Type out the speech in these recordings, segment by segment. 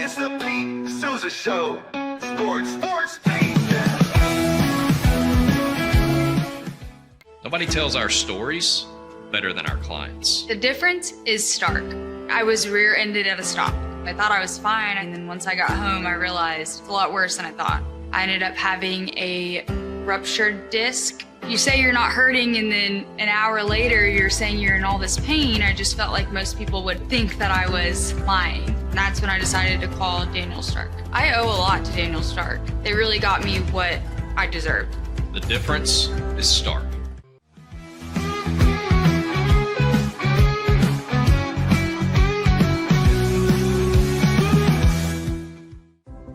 It's the Pete Sousa Show. Sports, Pete. Nobody tells our stories better than our clients. The difference is stark. I was rear-ended at a stop. I thought I was fine, and then once I got home, I realized it's a lot worse than I thought. I ended up having a ruptured disc. You say you're not hurting, and then an hour later, you're saying you're in all this pain. I just felt like most people would think that I was lying. And that's when I decided to call Daniel Stark. I owe a lot to Daniel Stark. They really got me what I deserved. The difference is stark.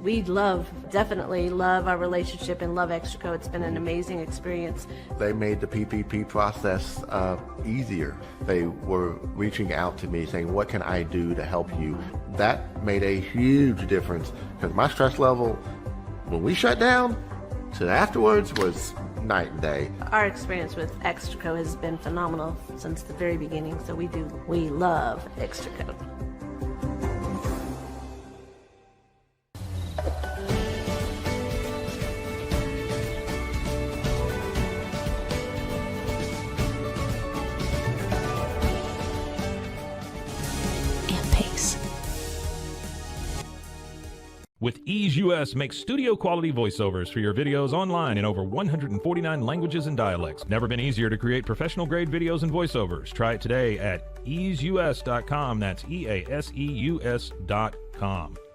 We definitely love our relationship and love Extraco. It's been an amazing experience. They made the PPP process easier. They were reaching out to me saying, what can I do to help you? That made a huge difference because my stress level, when we shut down, to afterwards was night and day. Our experience with Extraco has been phenomenal since the very beginning, so we love Extraco. With Ease US, make studio quality voiceovers for your videos online in over 149 languages and dialects. Never been easier to create professional grade videos and voiceovers. Try it today at easeus.com. That's EASEUS.com.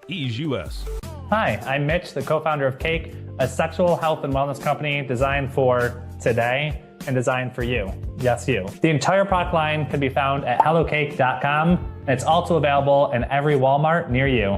Ease US. Hi, I'm Mitch, the co-founder of Cake, a sexual health and wellness company designed for today and designed for you. Yes, you. The entire product line can be found at hellocake.com, and it's also available in every Walmart near you.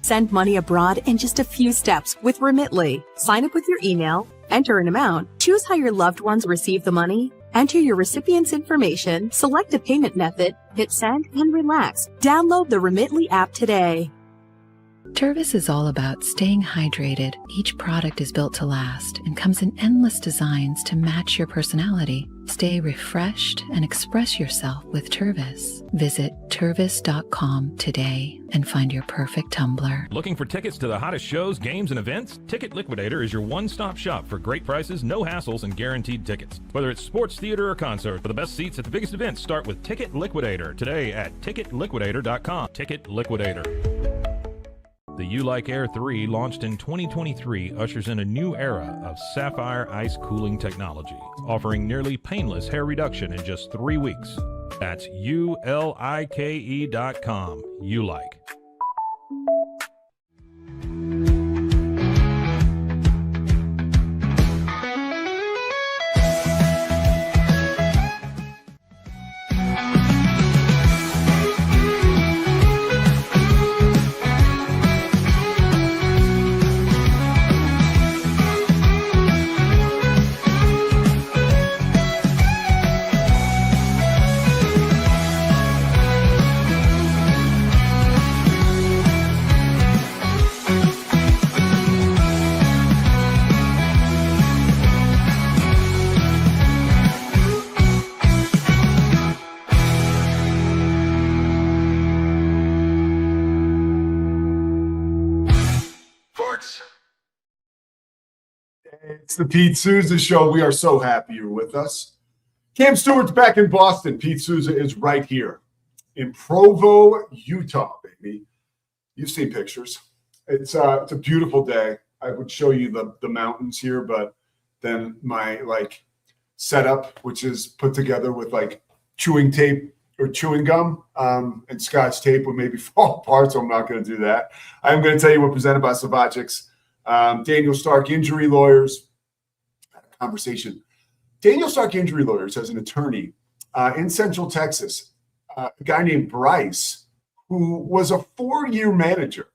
Send money abroad in just a few steps with Remitly. Sign up with your email, enter an amount, choose how your loved ones receive the money, enter your recipient's information, select a payment method, hit send, and relax. Download the Remitly app today. Tervis is all about staying hydrated. Each product is built to last and comes in endless designs to match your personality. Stay refreshed and express yourself with Tervis. Visit tervis.com today and find your perfect tumbler. Looking for tickets to the hottest shows, games, and events? Ticket Liquidator is your one-stop shop for great prices, no hassles, and guaranteed tickets. Whether it's sports, theater, or concert, for the best seats at the biggest events, start with Ticket Liquidator today at ticketliquidator.com. Ticket Liquidator. The You Like Air 3, launched in 2023, ushers in a new era of sapphire ice cooling technology, offering nearly painless hair reduction in just 3 weeks. That's ULIKE.com. You Like. It's the Pete Sousa Show. We are so happy you're with us. Cam Stewart's back in Boston. Pete Sousa is right here in Provo, Utah, baby. You've seen pictures. It's a beautiful day. I would show you the mountains here, but then my setup, which is put together with chewing tape or chewing gum and Scotch tape, would maybe fall apart, so I'm not going to do that. I'm going to tell you we're presented by Slovakics. Daniel Stark Injury Lawyers. Conversation. Daniel Stark Injury Lawyers has an attorney in Central Texas, a guy named Bryce, who was a 4-year manager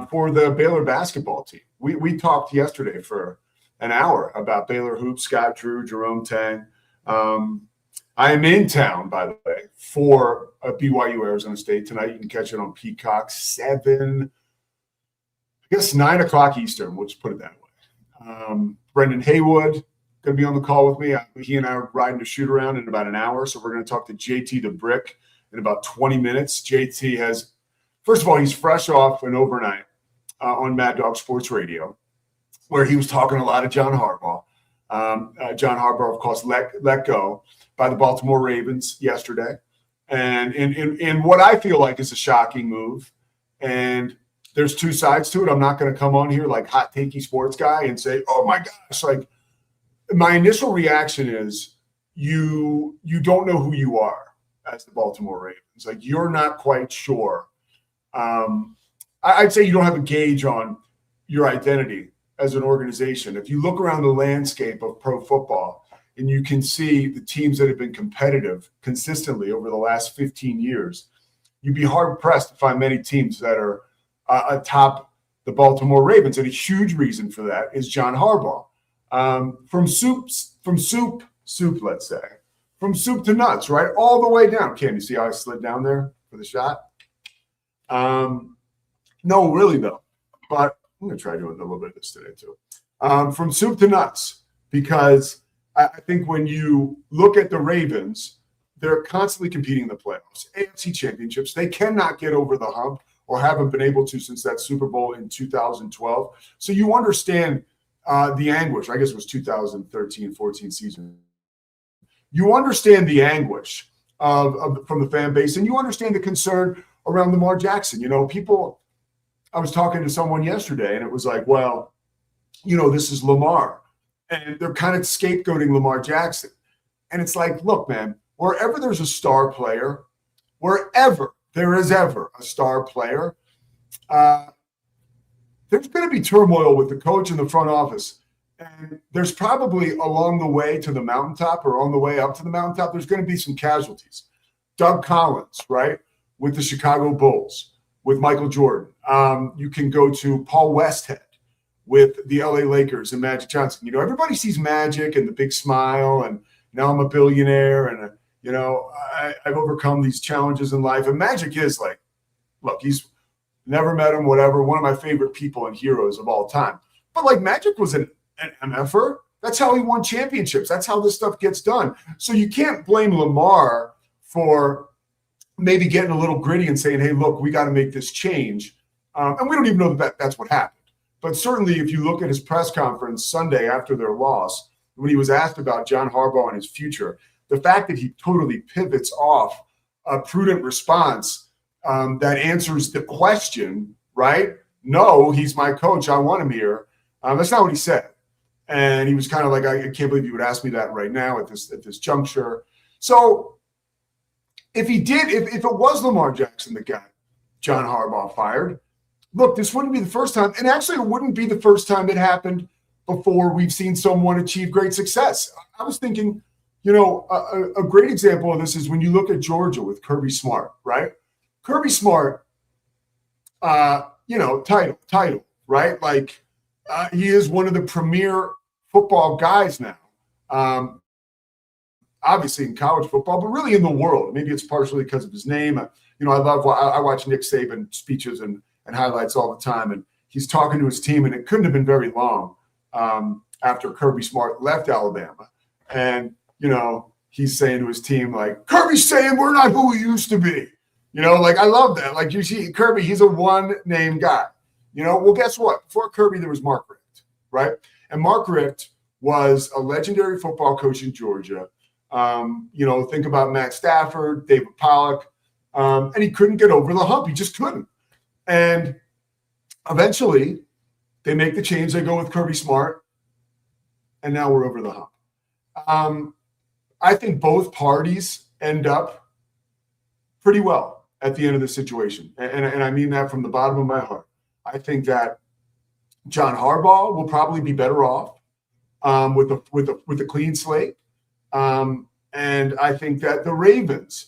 for the Baylor basketball team. We talked yesterday for an hour about Baylor hoops, Scott Drew, Jerome Tang. I am in town, by the way, for BYU Arizona State tonight. You can catch it on Peacock, 9 o'clock Eastern. We'll just put it that way. Brendan Haywood going to be on the call with me. He and I are riding a shoot around in about an hour. So we're going to talk to JT the Brick in about 20 minutes. JT has, first of all, he's fresh off an overnight on Mad Dog Sports Radio, where he was talking a lot of John Harbaugh. John Harbaugh, of course, let go by the Baltimore Ravens yesterday. And in what I feel like is a shocking move. And there's two sides to it. I'm not going to come on here like hot takey sports guy and say, oh my gosh, like my initial reaction is you don't know who you are as the Baltimore Ravens. Like you're not quite sure. I'd say you don't have a gauge on your identity as an organization. If you look around the landscape of pro football and you can see the teams that have been competitive consistently over the last 15 years, you'd be hard pressed to find many teams that are atop the Baltimore Ravens. And a huge reason for that is John Harbaugh. From soup, let's say, from soup to nuts, right? All the way down. Cam, you see how I slid down there for the shot? No, really though. But I'm going to try doing a little bit of this today too. From soup to nuts, because I think when you look at the Ravens, they're constantly competing in the playoffs, AFC championships. They cannot get over the hump or haven't been able to since that Super Bowl in 2012. So you understand the anguish. I guess it was 2013-14 season. You understand the anguish from the fan base, and you understand the concern around Lamar Jackson. You know, people, I was talking to someone yesterday, and it was like, well, you know, this is Lamar. And they're kind of scapegoating Lamar Jackson. And it's like, look, man, wherever there's a star player, wherever there is ever a star player, there's going to be turmoil with the coach in the front office. And there's probably along the way to the mountaintop or on the way up to the mountaintop, there's going to be some casualties. Doug Collins, right, with the Chicago Bulls, with Michael Jordan. You can go to Paul Westhead with the LA Lakers and Magic Johnson. You know, everybody sees Magic and the big smile and now I'm a billionaire and, you know, I've overcome these challenges in life. And Magic is like, look, he's never met him, whatever, one of my favorite people and heroes of all time. But like Magic was an MFer. That's how he won championships. That's how this stuff gets done. So you can't blame Lamar for maybe getting a little gritty and saying, hey, look, we got to make this change. And we don't even know that that's what happened. But certainly if you look at his press conference Sunday after their loss, when he was asked about John Harbaugh and his future, the fact that he totally pivots off a prudent response that answers the question, right? No, he's my coach. I want him here. That's not what he said. And he was kind of like, I can't believe you would ask me that right now at this juncture. So if he did, if it was Lamar Jackson that got John Harbaugh fired, look, this wouldn't be the first time. And actually, it wouldn't be the first time it happened before we've seen someone achieve great success. I was thinking, you know, a great example of this is when you look at Georgia with Kirby Smart, right? Kirby Smart, you know, title, right? Like he is one of the premier football guys now. Obviously in college football, but really in the world. Maybe it's partially because of his name. You know, I watch Nick Saban speeches and highlights all the time, and he's talking to his team, and it couldn't have been very long after Kirby Smart left Alabama. And, you know, he's saying to his team, like, Kirby's saying we're not who we used to be. You know, like, I love that. Like, you see, Kirby, he's a one-name guy. You know, well, guess what? Before Kirby, there was Mark Richt, right? And Mark Richt was a legendary football coach in Georgia. You know, think about Matt Stafford, David Pollock, and he couldn't get over the hump. He just couldn't. And eventually, they make the change. They go with Kirby Smart, and now we're over the hump. I think both parties end up pretty well at the end of the situation, and I mean that from the bottom of my heart. I think that John Harbaugh will probably be better off with a clean slate, and I think that the Ravens.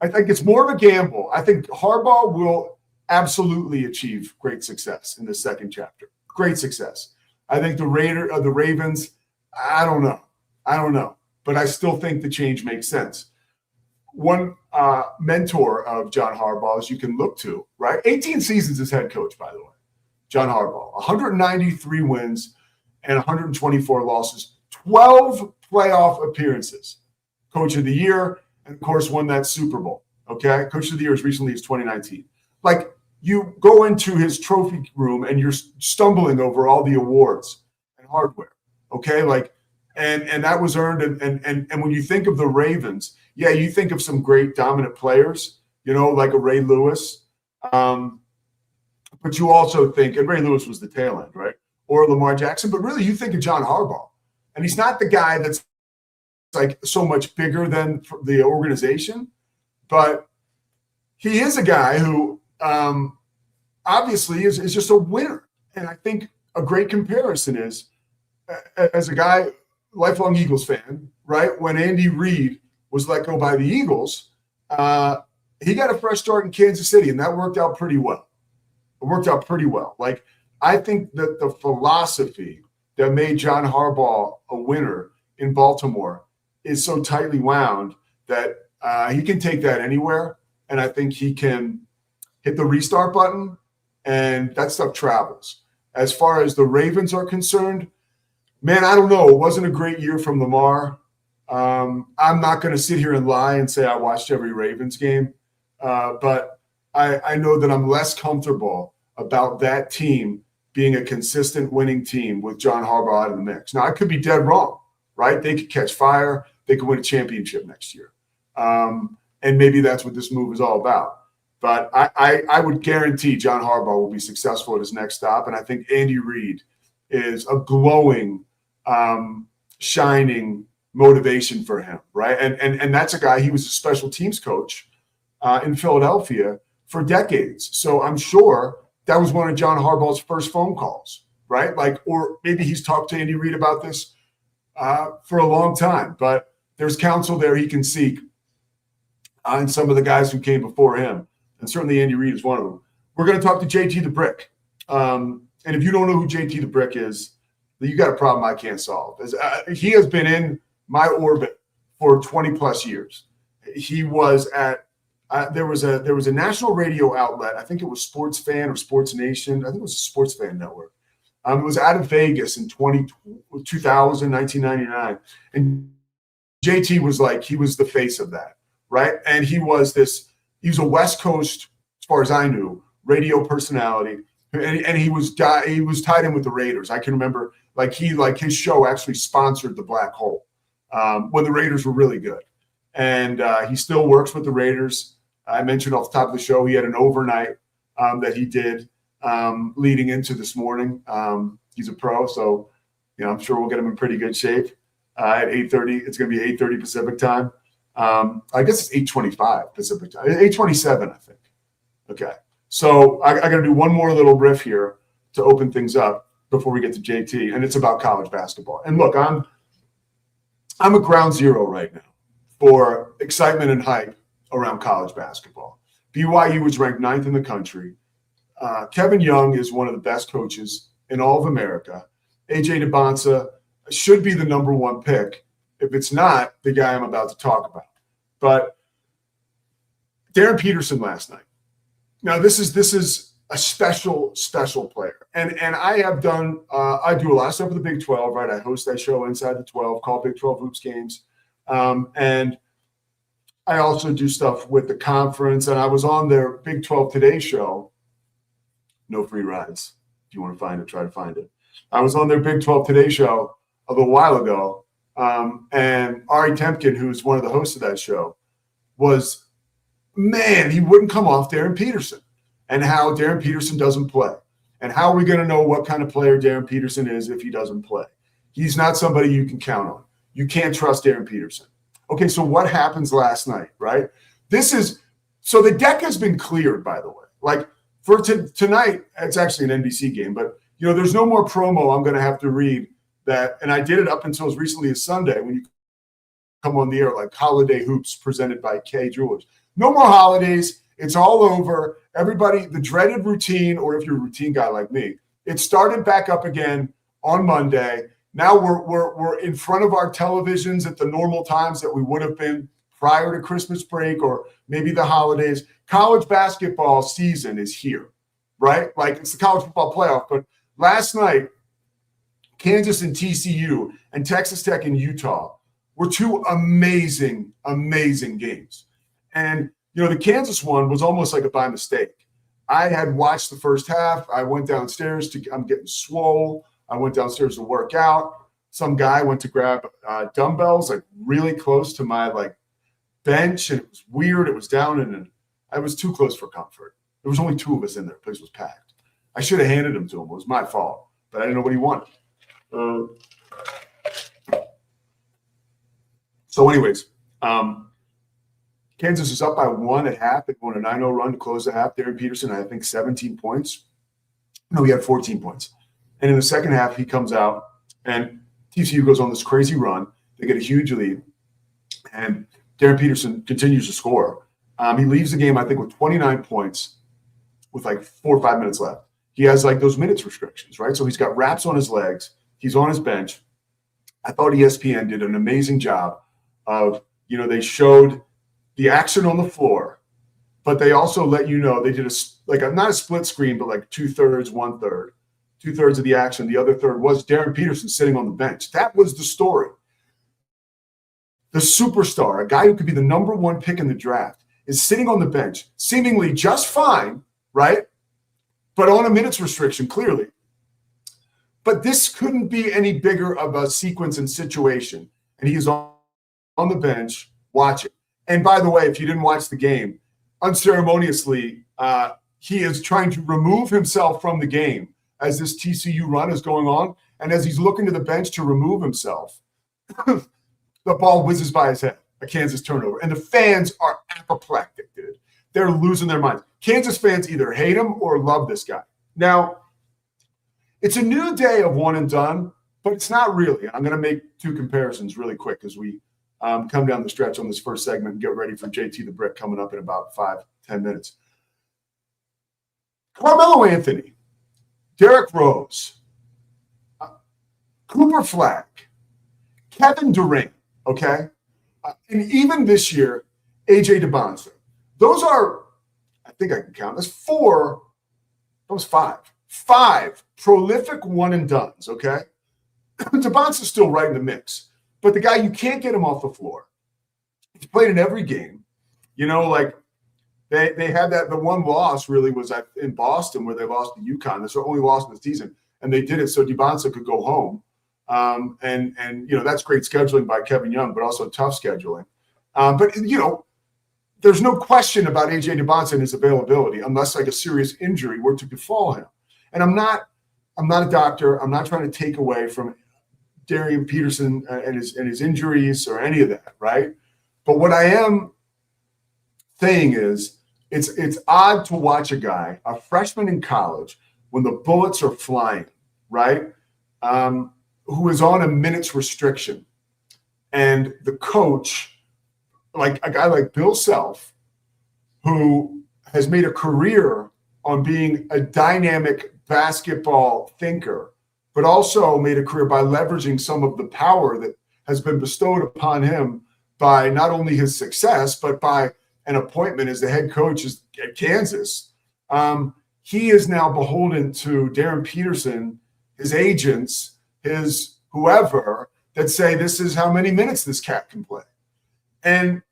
I think it's more of a gamble. I think Harbaugh will absolutely achieve great success in the second chapter. Great success. I think the Ravens, I don't know. But I still think the change makes sense. One mentor of John Harbaugh's you can look to, right? 18 seasons as head coach, by the way. John Harbaugh, 193 wins, and 124 losses, 12 playoff appearances. Coach of the year, and of course, won that Super Bowl. Okay, Coach of the year as recently as 2019. Like, you go into his trophy room and you're stumbling over all the awards and hardware. Okay, like, and that was earned. And when you think of the Ravens, yeah, you think of some great dominant players, you know, like a Ray Lewis. But you also think, and Ray Lewis was the tail end, right? Or Lamar Jackson. But really, you think of John Harbaugh, and he's not the guy that's like so much bigger than the organization, but he is a guy who obviously is just a winner. And I think a great comparison is, as a guy, lifelong Eagles fan, right? When Andy Reid was let go by the Eagles, he got a fresh start in Kansas City, and that worked out pretty well. It worked out pretty well. Like, I think that the philosophy that made John Harbaugh a winner in Baltimore is so tightly wound that he can take that anywhere. And I think he can hit the restart button, and that stuff travels. As far as the Ravens are concerned, man, I don't know. It wasn't a great year from Lamar. I'm not going to sit here and lie and say I watched every Ravens game, but I know that I'm less comfortable about that team being a consistent winning team with John Harbaugh out of the mix. Now, I could be dead wrong, right? They could catch fire. They could win a championship next year. And maybe that's what this move is all about. But I would guarantee John Harbaugh will be successful at his next stop. And I think Andy Reid is a glowing, shining motivation for him, right? And that's a guy, he was a special teams coach in Philadelphia for decades. So I'm sure that was one of John Harbaugh's first phone calls, right? Like, or maybe he's talked to Andy Reid about this for a long time, but there's counsel there he can seek and some of the guys who came before him. And certainly Andy Reid is one of them. We're going to talk to JT the Brick. And if you don't know who JT the Brick is, then you got a problem I can't solve. He has been in my orbit for 20 plus years. He was at there was a national radio outlet. I think it was Sports Fan or Sports Nation. I think it was a Sports Fan network. It was out of Vegas in 2000, 1999. And JT was like, he was the face of that, right? And he was a West Coast, as far as I knew, radio personality. And he was tied in with the Raiders. I can remember his show actually sponsored the Black Hole when the Raiders were really good. And he still works with the Raiders. I mentioned off the top of the show, he had an overnight that he did leading into this morning. He's a pro, so I'm sure we'll get him in pretty good shape at 8:30. It's going to be 8:30 Pacific time. I guess it's 8:25 Pacific time. 8:27, I think. Okay. So I got to do one more little riff here to open things up before we get to JT, and it's about college basketball. And look, I'm at ground zero right now for excitement and hype around college basketball. BYU was ranked 9th in the country. Kevin Young is one of the best coaches in all of America. AJ DeBonsa should be the number one pick. If it's not, the guy I'm about to talk about. But Darren Peterson last night. Now, this is a special player. And I have done I do a lot of stuff with the Big 12, right? I host that show Inside the 12 called Big 12 Hoops Games. And I also do stuff with the conference. And I was on their Big 12 Today show. No free rides. If you want to find it, try to find it. I was on their Big 12 Today show a little while ago. And Ari Temkin, who's one of the hosts of that show, he wouldn't come off Darren Peterson and how Darren Peterson doesn't play. And how are we going to know what kind of player Darren Peterson is if he doesn't play? He's not somebody you can count on. You can't trust Darren Peterson. Okay, so what happens last night, right? So the deck has been cleared, by the way. Like for tonight, it's actually an NBC game, but there's no more promo I'm going to have to read that. And I did it up until as recently as Sunday when you come on the air, like Holiday Hoops presented by Kay Jewelers. No more holidays. It's all over. Everybody, the dreaded routine, or if you're a routine guy like me, it started back up again on Monday. Now we're in front of our televisions at the normal times that we would have been prior to Christmas break or maybe the holidays. College basketball season is here, right? Like it's the college football playoff. But last night Kansas and TCU, and Texas Tech and Utah were two amazing, amazing games. And, the Kansas one was almost like a by mistake. I had watched the first half. I went downstairs I'm getting swole. I went downstairs to work out. Some guy went to grab dumbbells, like really close to my bench. And it was weird. It was down and I was too close for comfort. There was only two of us in there. The place was packed. I should have handed him to him. It was my fault, but I didn't know what he wanted. So anyways, Kansas is up by 1 at half. They won a 9-0 run to close the half. Darren Peterson, I think 17 points. No, he had 14 points. And in the second half, he comes out and TCU goes on this crazy run. They get a huge lead. And Darren Peterson continues to score. He leaves the game, I think, with 29 points with 4 or 5 minutes left. He has those minutes restrictions, right? So he's got wraps on his legs. He's on his bench. I thought ESPN did an amazing job of, they showed the action on the floor, but they also let they did not a split screen, but 2/3, 1/3. 2/3 of the action. The other third was Darren Peterson sitting on the bench. That was the story. The superstar, a guy who could be the number 1 pick in the draft, is sitting on the bench, seemingly just fine, right? But on a minutes restriction, clearly. But this couldn't be any bigger of a sequence and situation. And he is on the bench watching. And by the way, if you didn't watch the game, unceremoniously, he is trying to remove himself from the game as this TCU run is going on. And as he's looking to the bench to remove himself, the ball whizzes by his head, a Kansas turnover. And the fans are apoplectic, dude. They're losing their minds. Kansas fans either hate him or love this guy. Now, it's a new day of one and done, but it's not really. I'm going to make 2 comparisons really quick as we come down the stretch on this first segment and get ready for JT the Brick coming up in about 5-10 minutes. Carmelo Anthony, Derrick Rose, Cooper Flack, Kevin Durant, okay? And even this year, AJ DeBonster. Those are, I think I can count, that's 4, that was 5. 5 prolific one-and-dones, okay? DeBonster's still right in the mix. But the guy, you can't get him off the floor. He's played in every game. They had the one loss really was in Boston where they lost to UConn. That's their only loss in the season. And they did it so DeBonster could go home. And that's great scheduling by Kevin Young, but also tough scheduling. But there's no question about AJ DeBonster and his availability unless a serious injury were to befall him. And I'm not a doctor. I'm not trying to take away from Darren Peterson and his injuries or any of that, right? But what I am saying is it's odd to watch a guy, a freshman in college, when the bullets are flying, right? Who is on a minutes restriction. And the coach, a guy like Bill Self, who has made a career on being a dynamic basketball thinker, but also made a career by leveraging some of the power that has been bestowed upon him by not only his success, but by an appointment as the head coach at Kansas. He is now beholden to Darren Peterson, his agents, his whoever, that say this is how many minutes this cat can play. And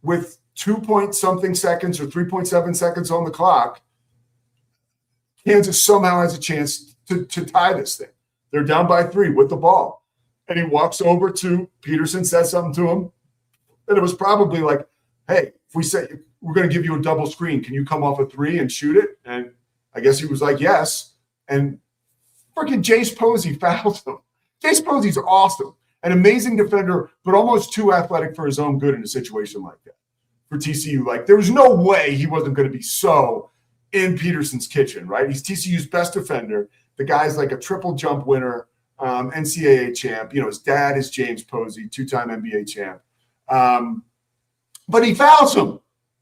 with 2-point-something seconds or 3.7 seconds on the clock, Kansas somehow has a chance to tie this thing. They're down by 3 with the ball. And he walks over to Peterson, says something to him. And it was probably hey, if we say we're going to give you a double screen, can you come off a 3 and shoot it? And I guess he was yes. And freaking Jace Posey fouled him. Jace Posey's awesome. An amazing defender, but almost too athletic for his own good in a situation like that. For TCU, there was no way he wasn't going to be so in Peterson's kitchen, right? He's TCU's best defender. The guy's a triple jump winner, NCAA champ. His dad is James Posey, 2-time NBA champ. But he fouls him.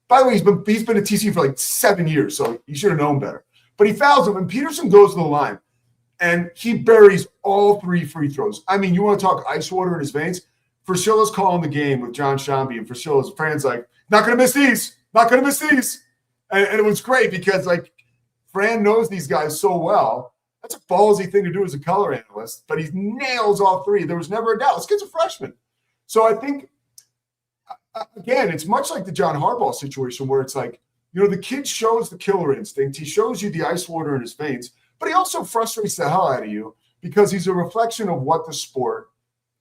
By the way, he's been at TCU for 7 years, so he should have known better. But he fouls him, and Peterson goes to the line, and he buries all 3 free throws. I mean, you want to talk ice water in his veins? Frascilla's calling the game with John Shambi, and Frascilla's fans not going to miss these, not going to miss these. And it was great because Fran knows these guys so well. That's a ballsy thing to do as a color analyst, but he nails all three. There was never a doubt. This kid's a freshman. So I think, again, it's much like the John Harbaugh situation where it's like, the kid shows the killer instinct. He shows you the ice water in his veins, but he also frustrates the hell out of you because he's a reflection of what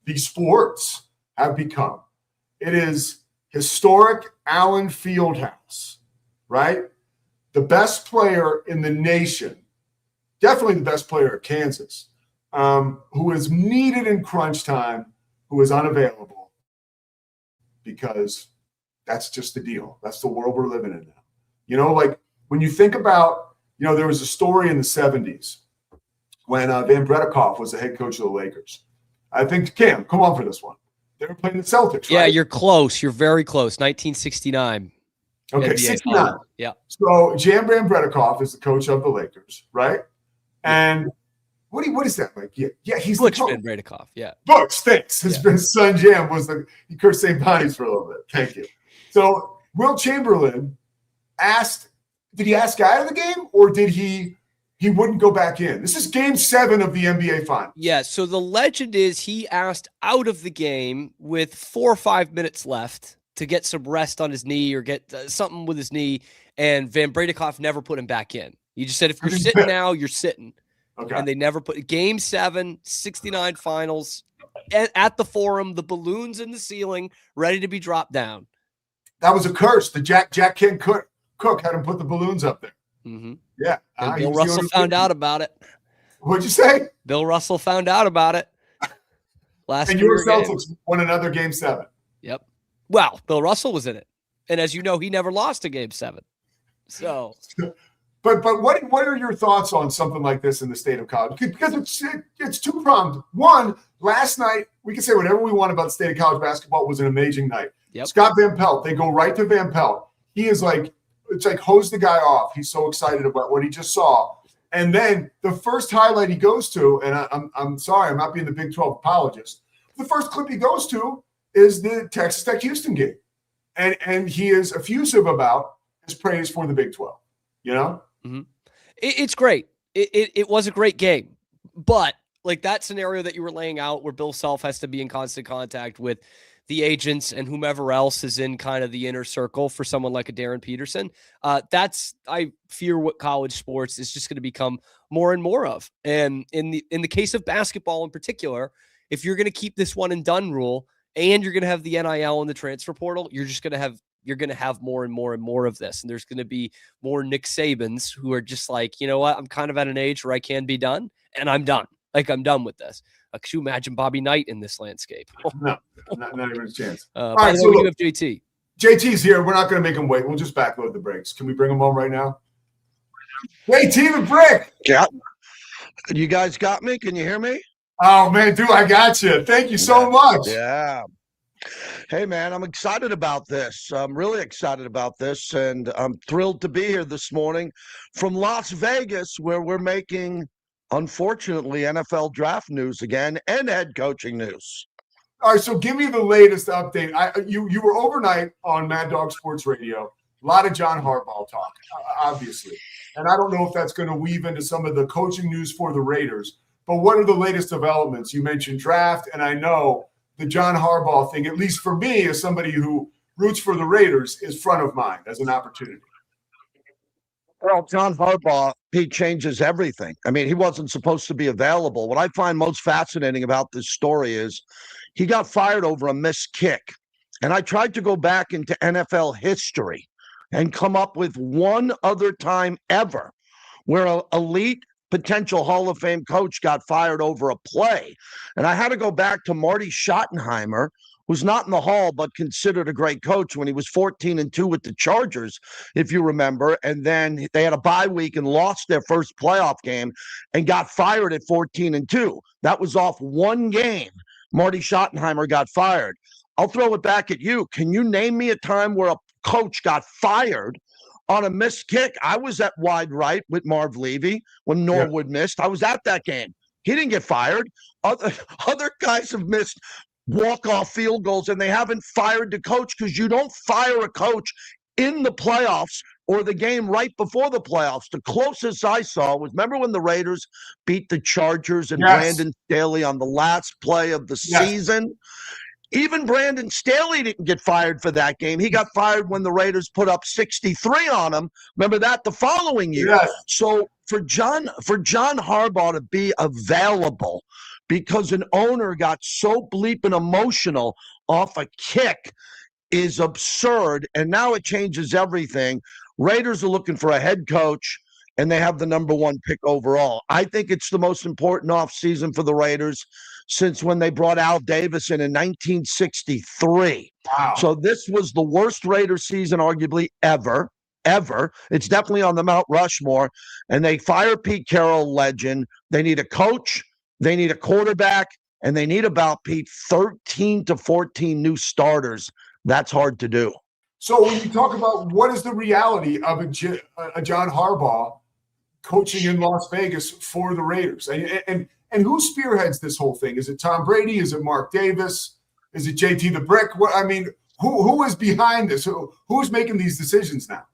these sports have become. It is historic Allen Fieldhouse, right? The best player in the nation, definitely the best player at Kansas, who is needed in crunch time, who is unavailable because that's just the deal. That's the world we're living in now. Like when you think about, there was a story in the 70s when Van Bredikoff was the head coach of the Lakers. I think, Cam, come on for this one. They were playing the Celtics, Yeah, right? you're close. You're very close. 1969. Okay, NBA 69. final. Yeah. So Jan Van Bredikoff is the coach of the Lakers, right? And what is that like? Yeah, he's Butch the coach. Van Bredikoff. Yeah. Butch, thanks. His son Jam he cursed St. Bonnie's for a little bit. Thank you. So Will Chamberlain did he ask out of the game or did he wouldn't go back in? This is game 7 of the NBA Finals. Yeah, so the legend is he asked out of the game with 4 or 5 minutes left to get some rest on his knee or get something with his knee, and Van Bredikoff never put him back in. He just said, if you're sitting now, you're sitting. Okay. And they never put game 7, 69 finals at the Forum, the balloons in the ceiling, ready to be dropped down. That was a curse. The Jack Kent Cook had him put the balloons up there. Mm-hmm. Yeah. And Bill Russell found out about it. What'd you say? Bill Russell found out about it. And your Celtics won another game 7. Yep. Well, Bill Russell was in it. And as you know, he never lost a game 7. So But what are your thoughts on something like this in the state of college? Because it's two-pronged. One, last night, we can say whatever we want about the state of college basketball. It was an amazing night. Yep. Scott Van Pelt, they go right to Van Pelt. He is like, it's like hose the guy off. He's so excited about what he just saw. And then the first highlight he goes to, and I'm sorry, I'm not being the Big 12 apologist. The first clip he goes to is the Texas Tech Houston game. And he is effusive about his praise for the Big 12, Mm-hmm. It's great. It was a great game, but like that scenario that you were laying out where Bill Self has to be in constant contact with the agents and whomever else is in kind of the inner circle for someone like a Darren Peterson. That's, I fear, what college sports is just going to become more and more of. And in the case of basketball in particular, if you're going to keep this one and done rule and you're going to have the NIL and the transfer portal, you're going to have more and more and more of this. And there's going to be more Nick Sabans who are just like, you know what? I'm kind of at an age where I can be done and I'm done. Like, I'm done with this. Could you imagine Bobby Knight in this landscape? No, not even a chance. All right, so look, JT. JT's here. We're not going to make him wait. We'll just backload the brakes. Can we bring him home right now? JT the Brick. Yeah. You guys got me? Can you hear me? Oh, man, dude, I got you. Thank you so much. Yeah. Hey, man, I'm excited about this. I'm really excited about this, and I'm thrilled to be here this morning from Las Vegas, where we're making, unfortunately, NFL draft news again and head coaching news. All right, so give me the latest update. You were overnight on Mad Dog Sports Radio. A lot of John Harbaugh talk, obviously. And I don't know if that's going to weave into some of the coaching news for the Raiders. But what are the latest developments? You mentioned draft, and I know the John Harbaugh thing, at least for me as somebody who roots for the Raiders, is front of mind as an opportunity. Well, John Harbaugh, he changes everything. I mean, he wasn't supposed to be available. What I find most fascinating about this story is he got fired over a missed kick. And I tried to go back into NFL history and come up with one other time ever where an elite potential Hall of Fame coach got fired over a play. And I had to go back to Marty Schottenheimer, who's not in the Hall, but considered a great coach when he was 14-2 with the Chargers, if you remember. And then they had a bye week and lost their first playoff game and got fired at 14-2. That was off one game. Marty Schottenheimer got fired. I'll throw it back at you. Can you name me a time where a coach got fired on a missed kick? I was at wide right with Marv Levy when Norwood missed. I was at that game. He didn't get fired. Other guys have missed walk-off field goals, and they haven't fired the coach because you don't fire a coach in the playoffs or the game right before the playoffs. The closest I saw was, remember when the Raiders beat the Chargers and Brandon Staley on the last play of the season? Even Brandon Staley didn't get fired for that game. He got fired when the Raiders put up 63 on him. Remember that the following year. So for John Harbaugh to be available because an owner got so bleeping emotional off a kick is absurd. And now it changes everything. Raiders are looking for a head coach, and they have the number 1 pick overall. I think it's the most important offseason for the Raiders since when they brought Al Davis in 1963. Wow. So this was the worst Raiders season arguably ever. It's definitely on the Mount Rushmore. And they fire Pete Carroll, legend. They need a coach. They need a quarterback. And they need about, Pete, 13 to 14 new starters. That's hard to do. So when you talk about what is the reality of a John Harbaugh coaching in Las Vegas for the Raiders, and who spearheads this whole thing? Is it Tom Brady? Is it Mark Davis? Is it JT the Brick? Who is behind this? Who's making these decisions now?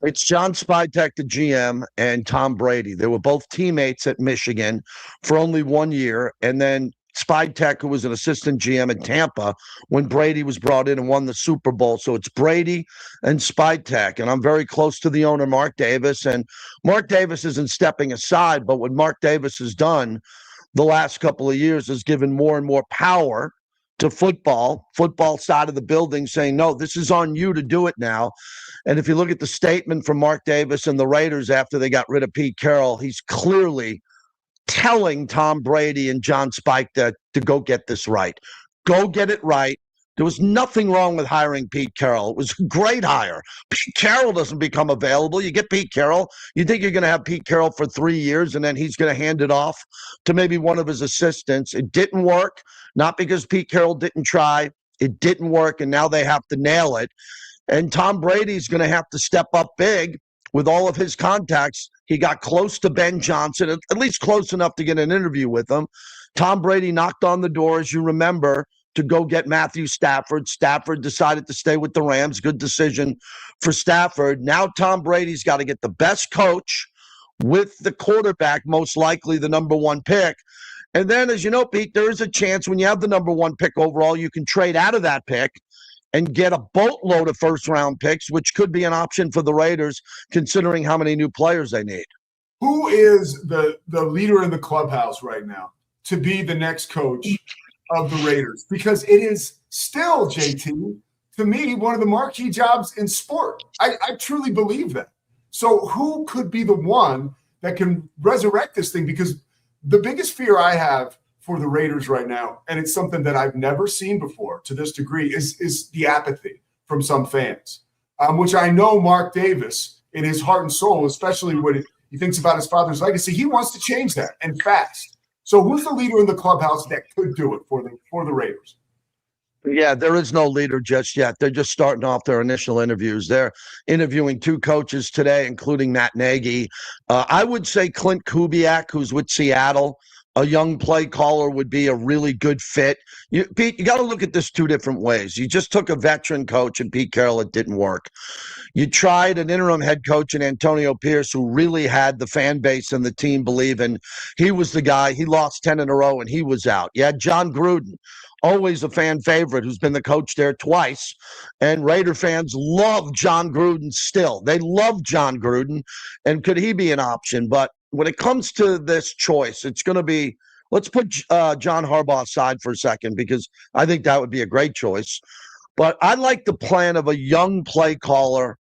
It's John Spytek, the GM, and Tom Brady. They were both teammates at Michigan for only 1 year, and then Spytek, who was an assistant GM in Tampa when Brady was brought in and won the Super Bowl. So it's Brady and Spytek. And I'm very close to the owner, Mark Davis. And Mark Davis isn't stepping aside, but what Mark Davis has done the last couple of years is given more and more power to football side of the building, saying, no, this is on you to do it now. And if you look at the statement from Mark Davis and the Raiders after they got rid of Pete Carroll, he's clearly telling Tom Brady and John Spike to go get this right. Go get it right. There was nothing wrong with hiring Pete Carroll. It was a great hire. Pete Carroll doesn't become available. You get Pete Carroll. You think you're going to have Pete Carroll for 3 years and then he's going to hand it off to maybe one of his assistants. It didn't work, not because Pete Carroll didn't try. It didn't work, and now they have to nail it. And Tom Brady's going to have to step up big with all of his contacts. He got close to Ben Johnson, at least close enough to get an interview with him. Tom Brady knocked on the door, as you remember, to go get Matthew Stafford. Stafford decided to stay with the Rams. Good decision for Stafford. Now Tom Brady's got to get the best coach with the quarterback, most likely the number 1 pick. And then, as you know, Pete, there is a chance when you have the number 1 pick overall, you can trade out of that pick and get a boatload of first-round picks, which could be an option for the Raiders, considering how many new players they need. Who is the leader in the clubhouse right now to be the next coach of the Raiders? Because it is still, JT, to me, one of the marquee jobs in sport. I truly believe that. So who could be the one that can resurrect this thing? Because the biggest fear I have for the Raiders right now, and it's something that I've never seen before to this degree, is the apathy from some fans, which I know Mark Davis, in his heart and soul, especially when he thinks about his father's legacy, he wants to change that, and fast. So who's the leader in the clubhouse that could do it for the Raiders? Yeah, there is no leader just yet. They're just starting off their initial interviews. They're interviewing 2 coaches today, including Matt Nagy. I would say Clint Kubiak, who's with Seattle, a young play caller, would be a really good fit. Pete, you got to look at this 2 different ways. You just took a veteran coach in Pete Carroll. It didn't work. You tried an interim head coach in Antonio Pierce, who really had the fan base and the team believing he was the guy. He lost 10 in a row, and he was out. You had John Gruden, always a fan favorite, who's been the coach there twice. And Raider fans love John Gruden still. They love John Gruden. And could he be an option? But when it comes to this choice, it's going to be, let's put John Harbaugh aside for a second, because I think that would be a great choice. But I like the plan of a young play caller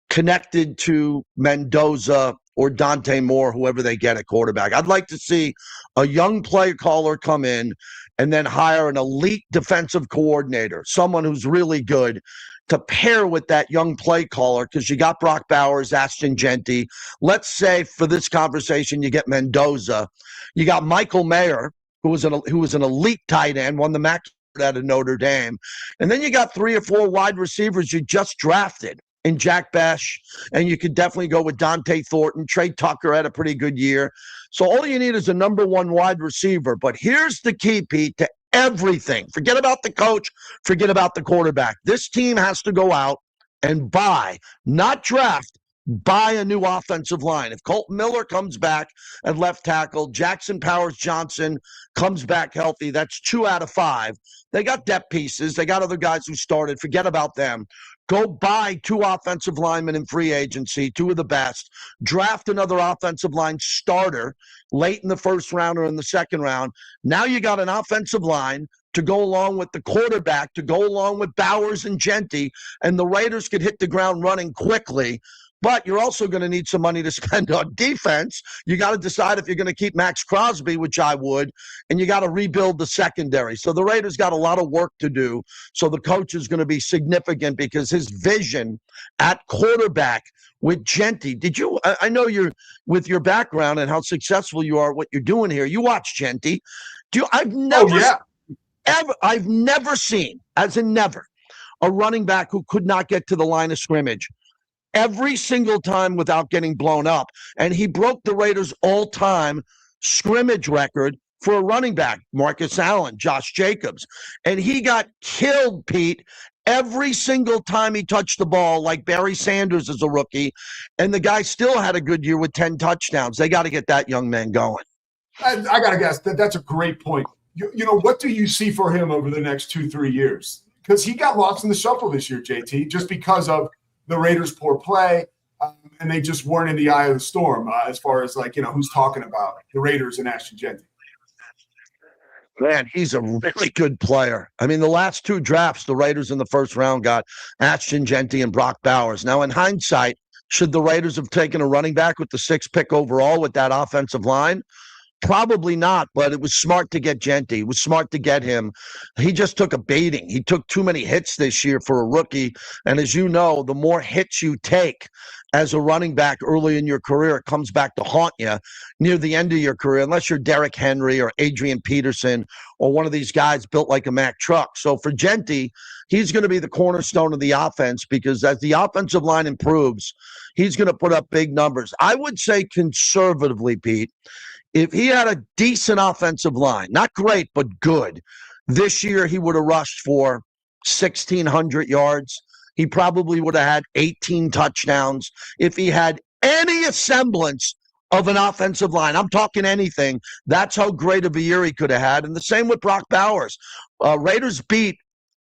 connected to Mendoza or Dante Moore, whoever they get at quarterback. I'd like to see a young play caller come in and then hire an elite defensive coordinator, someone who's really good, to pair with that young play caller, because you got Brock Bowers, Ashton Genty. Let's say for this conversation you get Mendoza. You got Michael Mayer, who was an elite tight end, won the MAC out of Notre Dame. And then you got 3 or 4 wide receivers you just drafted in Jack Besh, and you could definitely go with Dante Thornton. Trey Tucker had a pretty good year. So all you need is a number 1 wide receiver. But here's the key, Pete, to everything. Forget about the coach. Forget about the quarterback. This team has to go out and buy, not draft, buy a new offensive line. If Colton Miller comes back at left tackle, Jackson Powers-Johnson comes back healthy, that's 2 out of 5. They got depth pieces. They got other guys who started. Forget about them. Go buy 2 offensive linemen in free agency, 2 of the best. Draft another offensive line starter late in the first round or in the second round. Now you got an offensive line to go along with the quarterback, to go along with Bowers and Genty, and the Raiders could hit the ground running quickly. But you're also going to need some money to spend on defense. You got to decide if you're going to keep Max Crosby, which I would, and you got to rebuild the secondary. So the Raiders got a lot of work to do. So the coach is going to be significant because his vision at quarterback with Genty. I know you're, with your background and how successful you are, what you're doing here, you watch Genty. I've never seen, as in never, a running back who could not get to the line of scrimmage every single time without getting blown up. And he broke the Raiders' all-time scrimmage record for a running back, Marcus Allen, Josh Jacobs. And he got killed, Pete, every single time he touched the ball, like Barry Sanders as a rookie. And the guy still had a good year with 10 touchdowns. They got to get that young man going. I got to guess that's a great point. You know, what do you see for him over the next 2-3 years? Because he got lost in the shuffle this year, JT, just because of the Raiders' poor play, and they just weren't in the eye of the storm as far as, like, you know, who's talking about the Raiders and Ashton Genty. Man, he's a really good player. I mean, the last 2 drafts, the Raiders in the first round got Ashton Genty and Brock Bowers. Now, in hindsight, should the Raiders have taken a running back with the 6th pick overall with that offensive line? Probably not, but it was smart to get Genty. It was smart to get him. He just took a beating. He took too many hits this year for a rookie. And as you know, the more hits you take as a running back early in your career, it comes back to haunt you near the end of your career, unless you're Derrick Henry or Adrian Peterson or one of these guys built like a Mack truck. So for Genty, he's going to be the cornerstone of the offense because as the offensive line improves, he's going to put up big numbers. I would say conservatively, Pete, if he had a decent offensive line, not great, but good, this year he would have rushed for 1,600 yards. He probably would have had 18 touchdowns. If he had any semblance of an offensive line, I'm talking anything, that's how great of a year he could have had. And the same with Brock Bowers. Raiders beat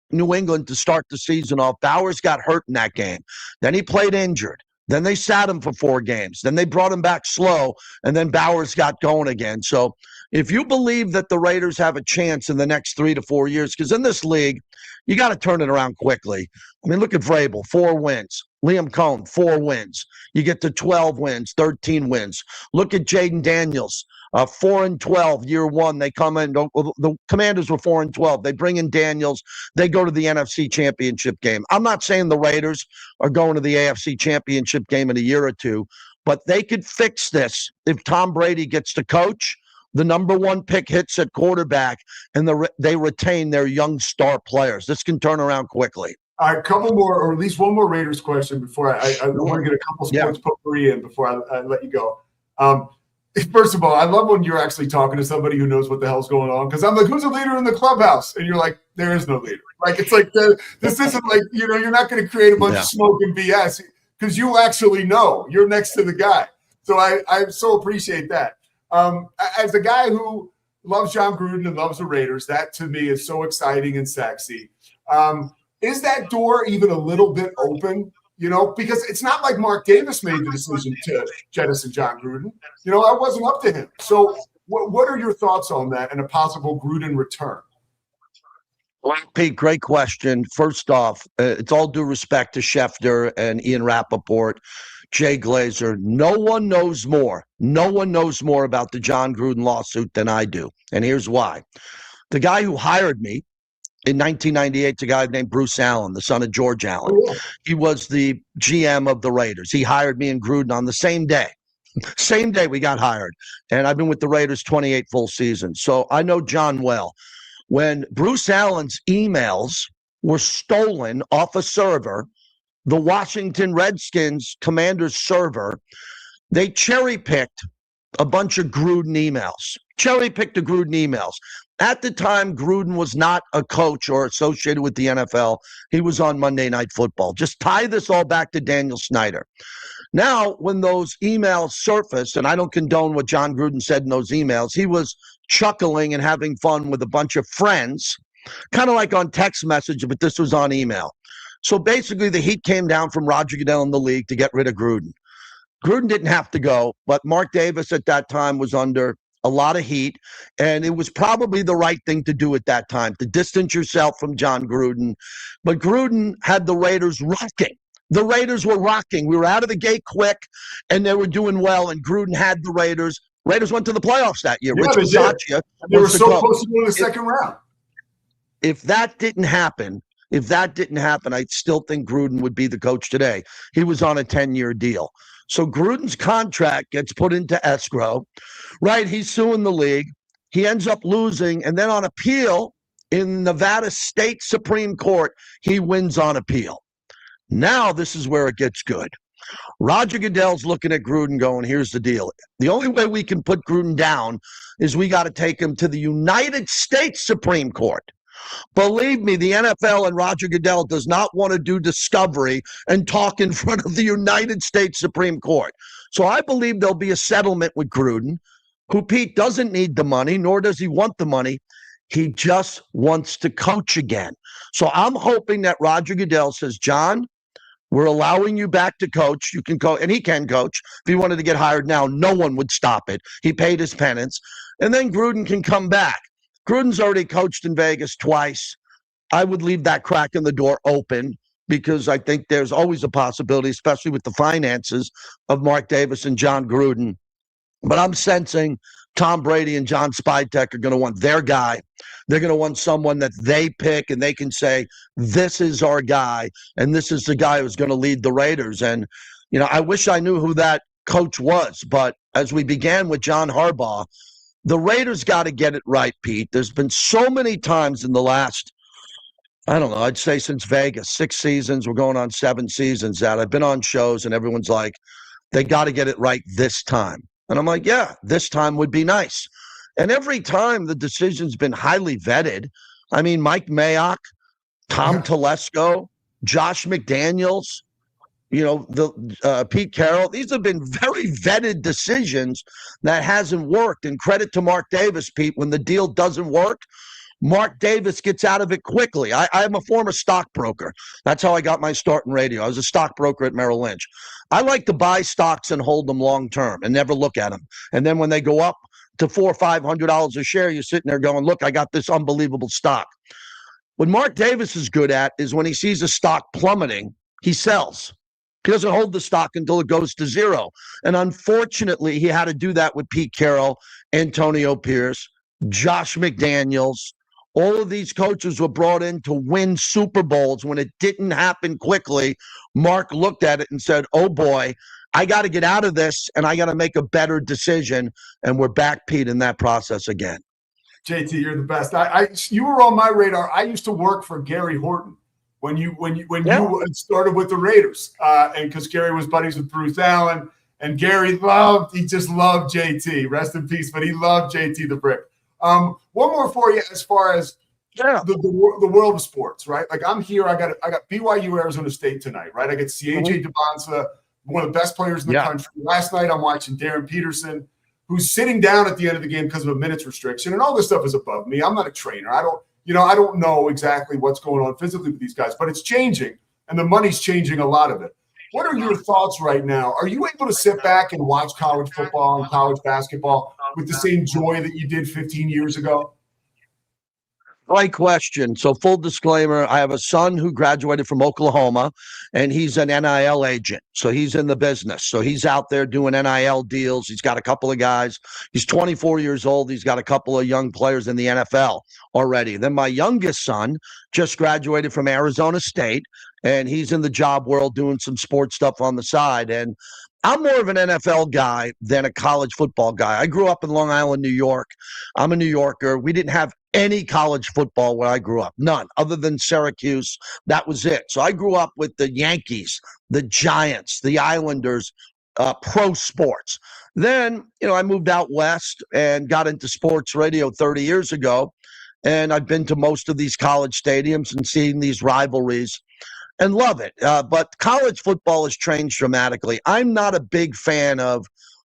New England to start the season off. Bowers got hurt in that game. Then he played injured. Then they sat him for 4 games. Then they brought him back slow, and then Bowers got going again. So if you believe that the Raiders have a chance in the next 3 to 4 years, because in this league, you got to turn it around quickly. I mean, look at Vrabel, 4 wins. Liam Cohn, 4 wins. You get to 12 wins, 13 wins. Look at Jaden Daniels, 4-12, year 1. They come in. The Commanders were 4-12. They bring in Daniels. They go to the NFC Championship game. I'm not saying the Raiders are going to the AFC Championship game in a year or 2, but they could fix this if Tom Brady gets to coach. The number 1 pick hits at quarterback, and they retain their young star players. This can turn around quickly. All right, a couple more, or at least one more Raiders question before I want to get a couple sports potpourri in before I let you go. First of all, I love when you're actually talking to somebody who knows what the hell's going on, because I'm like, who's a leader in the clubhouse? And you're like, there is no leader. Like, it's like, this isn't like, you know, you're not going to create a bunch of smoke and BS because you actually know. You're next to the guy. So I so appreciate that. As a guy who loves John Gruden and loves the Raiders, that to me is so exciting and sexy. Is that door even a little bit open? You know, because it's not like Mark Davis made the decision to jettison John Gruden. You know, I wasn't up to him. So what are your thoughts on that and a possible Gruden return? Well, Pete, great question. First off, it's all due respect to Schefter and Ian Rappaport, Jay Glazer. No one knows more about the John Gruden lawsuit than I do. And here's why. The guy who hired me in 1998, a guy named Bruce Allen, the son of George Allen. He was the GM of the Raiders. He hired me and Gruden on the same day. Same day we got hired. And I've been with the Raiders 28 full seasons. So I know John well. When Bruce Allen's emails were stolen off a server, the Washington Redskins Commanders server, they cherry-picked a bunch of Gruden emails. cherry-picked the Gruden emails. At the time, Gruden was not a coach or associated with the NFL. He was on Monday Night Football. Just tie this all back to Daniel Snyder. Now, when those emails surfaced, and I don't condone what John Gruden said in those emails, he was chuckling and having fun with a bunch of friends, kind of like on text message, but this was on email. So basically, the heat came down from Roger Goodell in the league to get rid of Gruden. Gruden didn't have to go, but Mark Davis at that time was under a lot of heat, and it was probably the right thing to do at that time, to distance yourself from John Gruden. But Gruden had the Raiders rocking. The Raiders were rocking. We were out of the gate quick, and they were doing well, and Gruden had the Raiders. Raiders went to the playoffs that year. Yeah, Rich Bisaccia they were was the so coach. close to going to the second round. If that didn't happen, I still think Gruden would be the coach today. He was on a 10-year deal. So Gruden's contract gets put into escrow, right? He's suing the league. He ends up losing, and then on appeal in Nevada State Supreme Court, he wins on appeal. Now this is where it gets good. Roger Goodell's looking at Gruden going, here's the deal. The only way we can put Gruden down is we got to take him to the United States Supreme Court. Believe me, the NFL and Roger Goodell does not want to do discovery and talk in front of the United States Supreme Court. So I believe there'll be a settlement with Gruden, who Pete doesn't need the money, nor does he want the money. He just wants to coach again. So I'm hoping that Roger Goodell says, John, we're allowing you back to coach. You can coach, and he can coach. If he wanted to get hired now, no one would stop it. He paid his penance. And then Gruden can come back. Gruden's already coached in Vegas twice. I would leave that crack in the door open because I think there's always a possibility, especially with the finances of Mark Davis and John Gruden. But I'm sensing Tom Brady and John Spytek are going to want their guy. They're going to want someone that they pick and they can say, this is our guy, and this is the guy who's going to lead the Raiders. And, you know, I wish I knew who that coach was. But as we began with John Harbaugh, the Raiders got to get it right, Pete. There's been so many times in the last, I don't know, I'd say since Vegas, 6 seasons, we're going on 7 seasons, that I've been on shows and everyone's like, they got to get it right this time. And I'm like, yeah, this time would be nice. And every time the decision's been highly vetted. I mean, Mike Mayock, Tom Telesco, Josh McDaniels, you know, the Pete Carroll. These have been very vetted decisions that hasn't worked. And credit to Mark Davis, Pete, when the deal doesn't work, Mark Davis gets out of it quickly. I'm a former stockbroker. That's how I got my start in radio. I was a stockbroker at Merrill Lynch. I like to buy stocks and hold them long term and never look at them. And then when they go up to $400 or $500 a share, you're sitting there going, look, I got this unbelievable stock. What Mark Davis is good at is when he sees a stock plummeting, he sells. He doesn't hold the stock until it goes to zero. And unfortunately, he had to do that with Pete Carroll, Antonio Pierce, Josh McDaniels. All of these coaches were brought in to win Super Bowls. When it didn't happen quickly, Mark looked at it and said, oh boy, I got to get out of this and I got to make a better decision. And we're back, Pete, in that process again. JT, you're the best. You were on my radar. I used to work for Gary Horton when you started with the Raiders, and because Gary was buddies with Bruce Allen, and Gary just loved JT. Rest in peace, but he loved JT the Brick. One more for you as far as the world of sports, right? Like I'm here. I got BYU Arizona State tonight, right? I get to see AJ Devonsa, one of the best players in the country. Last night I'm watching Darren Peterson, who's sitting down at the end of the game because of a minutes restriction, and all this stuff is above me. I'm not a trainer. I don't know exactly what's going on physically with these guys, but it's changing, and the money's changing a lot of it. What are your thoughts right now? Are you able to sit back and watch college football and college basketball with the same joy that you did 15 years ago? Right question. So full disclaimer, I have a son who graduated from Oklahoma, and he's an NIL agent. So he's in the business. So he's out there doing NIL deals. He's got a couple of guys. He's 24 years old. He's got a couple of young players in the NFL already. Then my youngest son just graduated from Arizona State, and he's in the job world doing some sports stuff on the side. And I'm more of an NFL guy than a college football guy. I grew up in Long Island, New York. I'm a New Yorker. We didn't have any college football where I grew up. None, other than Syracuse. That was it. So I grew up with the Yankees, the Giants, the Islanders. pro sports. Then, I moved out west and got into sports radio 30 years ago. And I've been to most of these college stadiums and seen these rivalries and love it. But college football has changed dramatically. I'm not a big fan of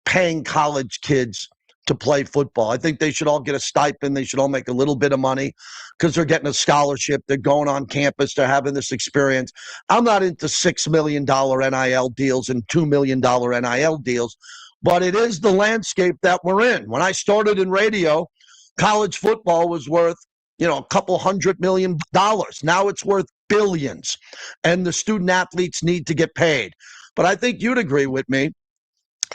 paying college kids to play football. I think they should all get a stipend. They should all make a little bit of money because they're getting a scholarship. They're going on campus. They're having this experience. I'm not into $6 million NIL deals and $2 million NIL deals, but it is the landscape that we're in. When I started in radio, college football was worth, a couple $100 million. Now it's worth billions, and the student athletes need to get paid. But I think you'd agree with me,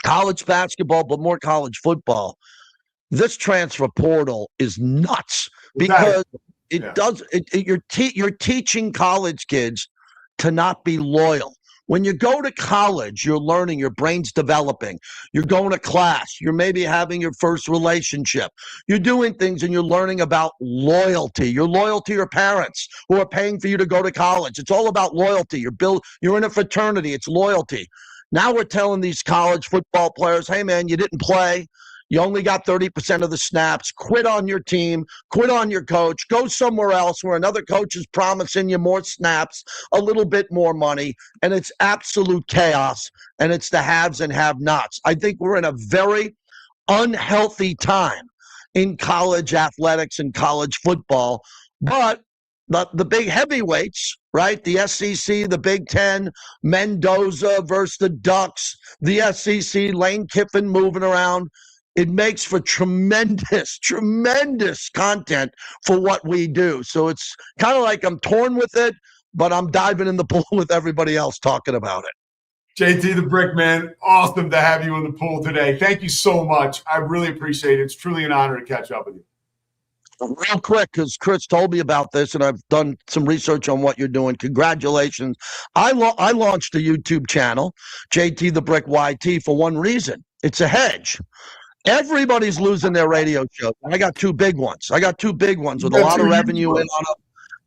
college basketball, but more college football, this transfer portal is nuts because you're teaching college kids to not be loyal. When you go to college, you're learning, your brain's developing. You're going to class. You're maybe having your first relationship. You're doing things and you're learning about loyalty. You're loyal to your parents who are paying for you to go to college. It's all about loyalty. You're in a fraternity. It's loyalty. Now we're telling these college football players, hey, man, you didn't play. You only got 30% of the snaps. Quit on your team. Quit on your coach. Go somewhere else where another coach is promising you more snaps, a little bit more money, and it's absolute chaos, and it's the haves and have-nots. I think we're in a very unhealthy time in college athletics and college football, but the big heavyweights, right? The SEC, the Big Ten, Mendoza versus the Ducks, the SEC, Lane Kiffin moving around. It makes for tremendous content for what we do. So it's kind of like I'm torn with it, but I'm diving in the pool with everybody else talking about it. JT the Brick, man, awesome to have you in the pool today. Thank you so much. I really appreciate it. It's truly an honor to catch up with you. Real quick, because Chris told me about this, and I've done some research on what you're doing. Congratulations. I launched a YouTube channel, JT the Brick YT, for one reason. It's a hedge. Everybody's losing their radio shows. I got two big ones. with a lot of revenue in on them.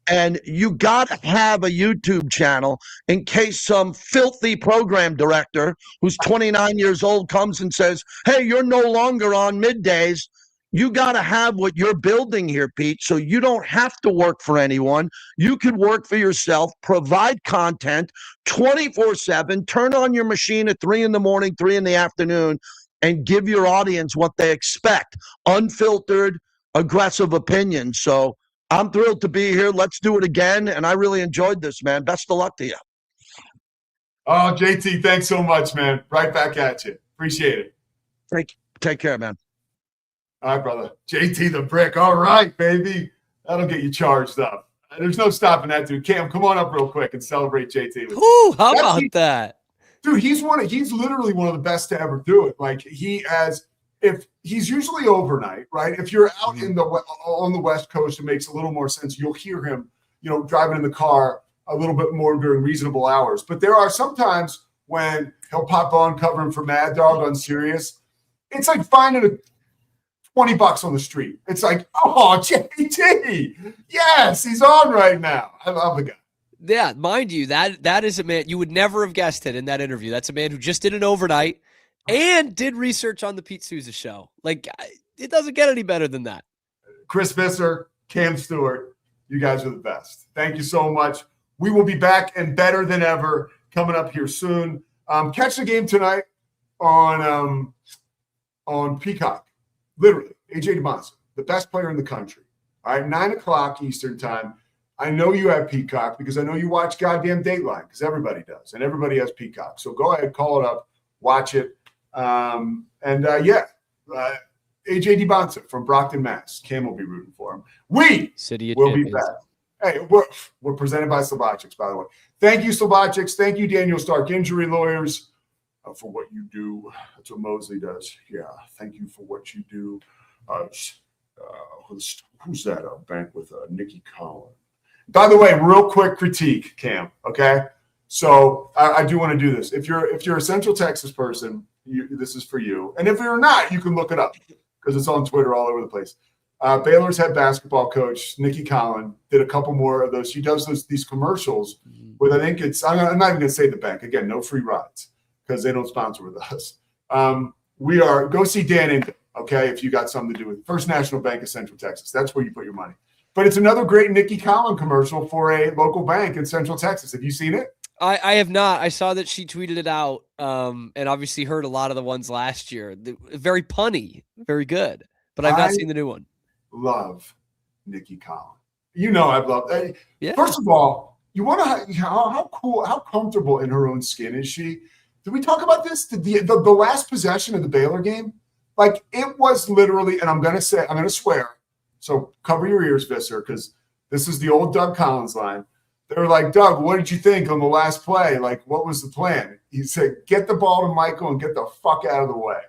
And you got to have a YouTube channel in case some filthy program director who's 29 years old comes and says, hey, you're no longer on middays. You got to have what you're building here, Pete, so you don't have to work for anyone. You can work for yourself, provide content 24/7, turn on your machine at 3 in the morning, 3 in the afternoon, and give your audience what they expect. Unfiltered, aggressive opinions. So I'm thrilled to be here. Let's do it again. And I really enjoyed this, man. Best of luck to you. Oh, JT, thanks so much, man. Right back at you. Appreciate it. Take care, man. All right, brother. JT the Brick. All right, baby. That'll get you charged up. There's no stopping that dude. Cam, come on up real quick and celebrate JT. Ooh, how about that? Dude, he's literally one of the best to ever do it. Like if he's usually overnight, right? If you're out on the West Coast, it makes a little more sense. You'll hear him, driving in the car a little bit more during reasonable hours. But there are some times when he'll pop on covering for Mad Dog on Sirius. It's like finding $20 on the street. It's like, oh, JT, yes, he's on right now. I love the guy. Yeah, mind you, that is a man, you would never have guessed it in that interview. That's a man who just did an overnight and did research on the Pete Sousa Show. Like, it doesn't get any better than that. Chris Visser, Cam Stewart, you guys are the best. Thank you so much. We will be back and better than ever coming up here soon. Catch the game tonight on Peacock. Literally, AJ DeMonson, the best player in the country. All right, 9 o'clock Eastern time. I know you have Peacock because I know you watch goddamn Dateline because everybody does, and everybody has Peacock. So go ahead, call it up, watch it. AJ DeMonson from Brockton, Mass. Cam will be rooting for him. We will be back. Hey, we're presented by Slovakics, by the way. Thank you, Slovakics. Thank you, Daniel Stark Injury Lawyers, for what you do. That's what Mosley does. Yeah, thank you for what you do. Who's that? Bank with Nikki Collins. By the way, real quick critique, Cam. Okay, so I do want to do this. If you're a Central Texas person, this is for you. And if you're not, you can look it up because it's on Twitter all over the place. Baylor's head basketball coach Nikki Collins did a couple more of those. She does these commercials with, I think it's, I'm not even going to say the bank again. No free rides. because they don't sponsor with us. We are, go see Dan Ingram, okay, if you got something to do with First National Bank of Central Texas. That's where you put your money. But it's another great Nikki Collin commercial for a local bank in Central Texas. Have you seen it? I have not. I saw that she tweeted it out, and obviously heard a lot of the ones last year. Very punny, very good. But I've not seen the new one. Love Nikki Collin. You know I've loved. Yeah. First of all, you want to how cool, how comfortable in her own skin is she? Did we talk about this? The last possession of the Baylor game, like it was literally, and I'm gonna swear. So cover your ears, Visser, because this is the old Doug Collins line. They were like, Doug, what did you think on the last play? Like, what was the plan? He said, get the ball to Michael and get the fuck out of the way.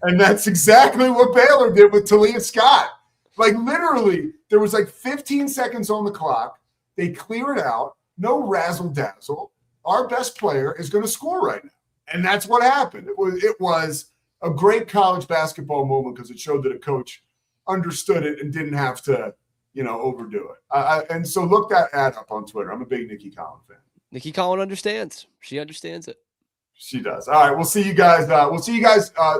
And that's exactly what Baylor did with Talia Scott. Like, literally, there was like 15 seconds on the clock. They clear it out. No razzle-dazzle. Our best player is going to score right now. And that's what happened. It was a great college basketball moment because it showed that a coach understood it and didn't have to, overdo it. And so look that ad up on Twitter. I'm a big Nikki Collin fan. Nikki Collin understands. She understands it. She does. All right, we'll see you guys.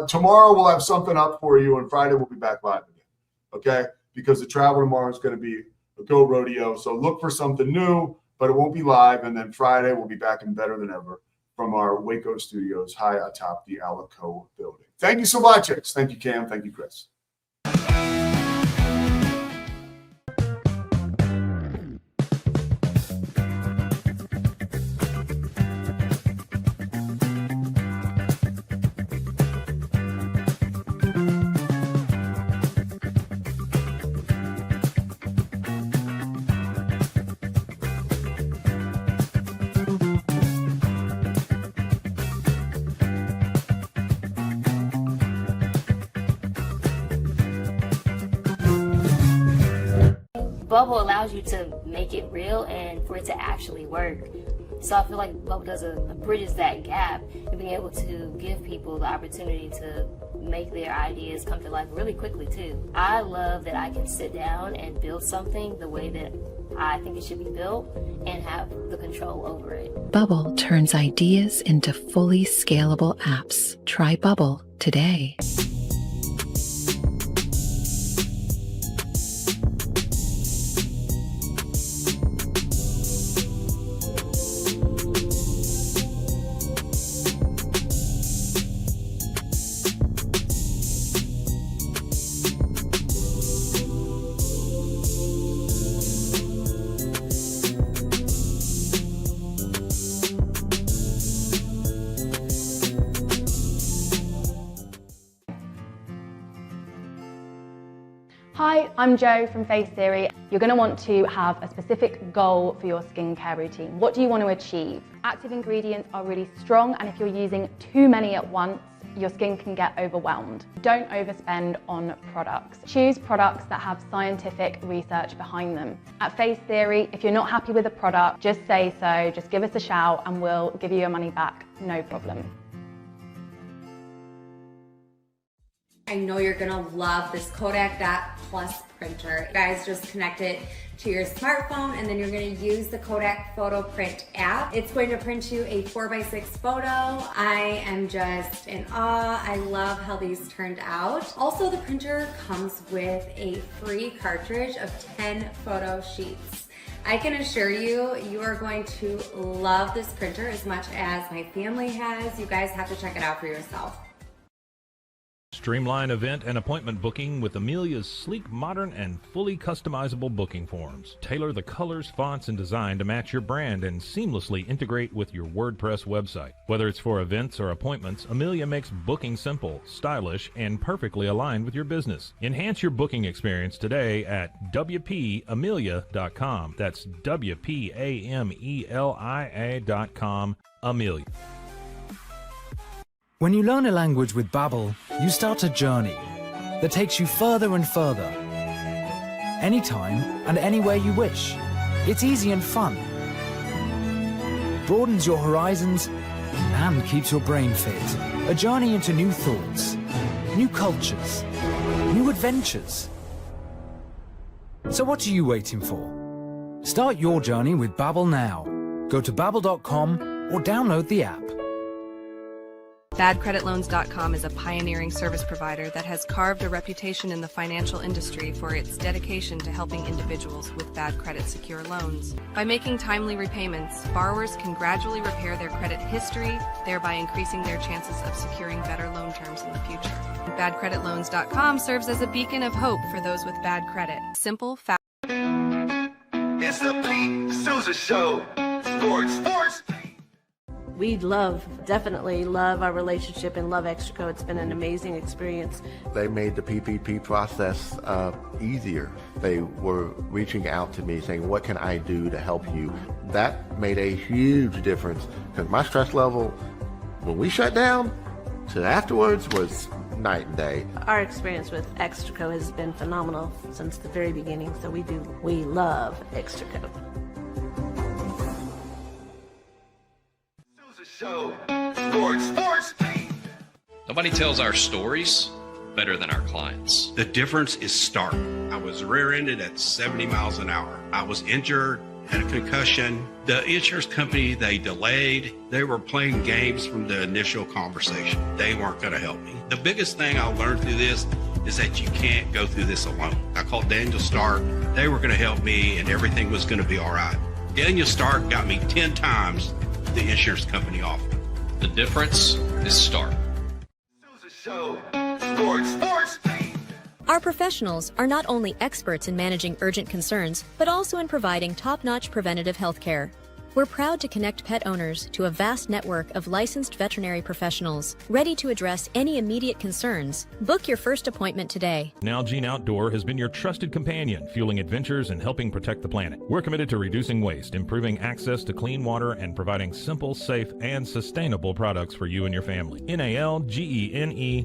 Tomorrow. We'll have something up for you, and Friday we'll be back live again. Okay? Because the travel tomorrow is going to be a go rodeo. So look for something new, but it won't be live. And then Friday we'll be back and better than ever from our Waco studios high atop the Alico building. Thank you so much, X. Thank you, Cam. Thank you, Chris. Bubble allows you to make it real and for it to actually work. So I feel like Bubble does bridges that gap and being able to give people the opportunity to make their ideas come to life really quickly too. I love that I can sit down and build something the way that I think it should be built and have the control over it. Bubble turns ideas into fully scalable apps. Try Bubble today. Hi, I'm Jo from Face Theory. You're going to want to have a specific goal for your skincare routine. What do you want to achieve? Active ingredients are really strong, and if you're using too many at once, your skin can get overwhelmed. Don't overspend on products. Choose products that have scientific research behind them. At Face Theory, if you're not happy with a product, just say so, just give us a shout and we'll give you your money back, no problem. I know you're gonna love this Kodak Plus printer. You guys just connect it to your smartphone and then you're gonna use the Kodak Photo Print app. It's going to print you a 4x6 photo. I am just in awe. I love how these turned out. Also, the printer comes with a free cartridge of 10 photo sheets. I can assure you, you are going to love this printer as much as my family has. You guys have to check it out for yourself. Streamline event and appointment booking with Amelia's sleek, modern, and fully customizable booking forms. Tailor the colors, fonts, and design to match your brand and seamlessly integrate with your WordPress website. Whether it's for events or appointments, Amelia makes booking simple, stylish, and perfectly aligned with your business. Enhance your booking experience today at WPAmelia.com. That's WPAMELIA.com. Amelia. When you learn a language with Babbel, you start a journey that takes you further and further. Anytime and anywhere you wish. It's easy and fun. Broadens your horizons and keeps your brain fit. A journey into new thoughts, new cultures, new adventures. So what are you waiting for? Start your journey with Babbel now. Go to babbel.com or download the app. BadCreditLoans.com is a pioneering service provider that has carved a reputation in the financial industry for its dedication to helping individuals with bad credit secure loans. By making timely repayments, borrowers can gradually repair their credit history, thereby increasing their chances of securing better loan terms in the future. BadCreditLoans.com serves as a beacon of hope for those with bad credit. Simple, fast. It's the Pete Sousa Show. Sports. We definitely love our relationship and love Extraco. It's been an amazing experience. They made the PPP process easier. They were reaching out to me saying, what can I do to help you? That made a huge difference because my stress level, when we shut down, to afterwards was night and day. Our experience with Extraco has been phenomenal since the very beginning, so we love Extraco. Show. Sports. Nobody tells our stories better than our clients. The difference is stark. I was rear-ended at 70 miles an hour. I was injured, had a concussion. The insurance company, they delayed. They were playing games from the initial conversation. They weren't going to help me. The biggest thing I learned through this is that you can't go through this alone. I called Daniel Stark. They were going to help me and everything was going to be all right. Daniel Stark got me 10 times the insurance company offered. The difference is stark. Show. Sports. Our professionals are not only experts in managing urgent concerns, but also in providing top-notch preventative health care. We're proud to connect pet owners to a vast network of licensed veterinary professionals, ready to address any immediate concerns. Book your first appointment today. Nalgene Outdoor has been your trusted companion, fueling adventures and helping protect the planet. We're committed to reducing waste, improving access to clean water, and providing simple, safe, and sustainable products for you and your family. NALGENE.com.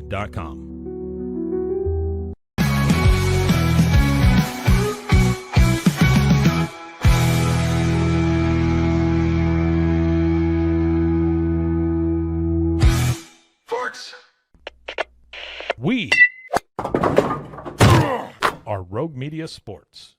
We are Rogue Media Sports.